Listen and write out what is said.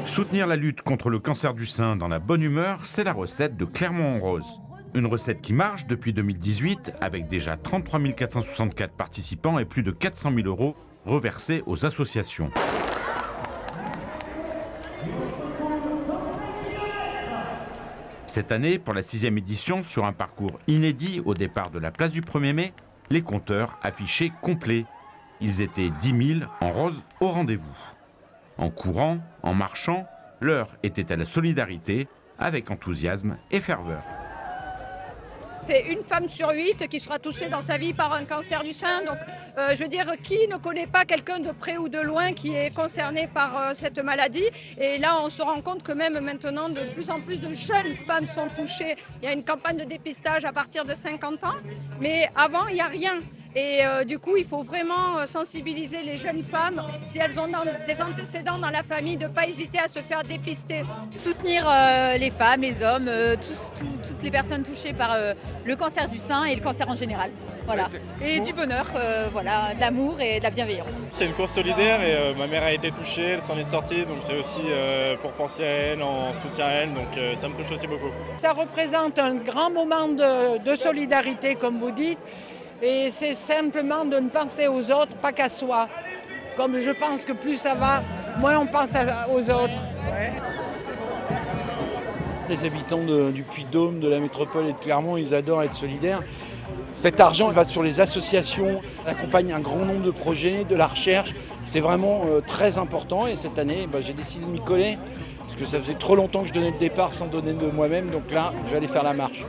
Soutenir la lutte contre le cancer du sein dans la bonne humeur, c'est la recette de Clermont-en-Rose. Une recette qui marche depuis 2018 avec déjà 33 464 participants et plus de 400 000 € reversés aux associations. Cette année, pour la 6e édition, sur un parcours inédit au départ de la place du 1er mai, les compteurs affichaient complets. Ils étaient 10 000 en rose au rendez-vous. En courant, en marchant, l'heure était à la solidarité, avec enthousiasme et ferveur. C'est une femme sur 8 qui sera touchée dans sa vie par un cancer du sein. Donc, je veux dire, qui ne connaît pas quelqu'un de près ou de loin qui est concerné par cette maladie? Et là, on se rend compte que même maintenant, de plus en plus de jeunes femmes sont touchées. Il y a une campagne de dépistage à partir de 50 ans, mais avant, il n'y a rien. Et du coup, il faut vraiment sensibiliser les jeunes femmes, si elles ont des antécédents dans la famille, de ne pas hésiter à se faire dépister. Soutenir les femmes, les hommes, toutes les personnes touchées par le cancer du sein et le cancer en général. Voilà. Et du bonheur, voilà, de l'amour et de la bienveillance. C'est une course solidaire et ma mère a été touchée, elle s'en est sortie, donc c'est aussi pour penser à elle, en soutien à elle, donc ça me touche aussi beaucoup. Ça représente un grand moment de solidarité, comme vous dites. Et c'est simplement de ne penser aux autres, pas qu'à soi. Comme je pense que plus ça va, moins on pense aux autres. Les habitants du Puy-de-Dôme, de la métropole et de Clermont, ils adorent être solidaires. Cet argent va sur les associations, accompagne un grand nombre de projets, de la recherche. C'est vraiment très important et cette année, j'ai décidé de m'y coller parce que ça faisait trop longtemps que je donnais le départ sans donner de moi-même. Donc là, je vais aller faire la marche.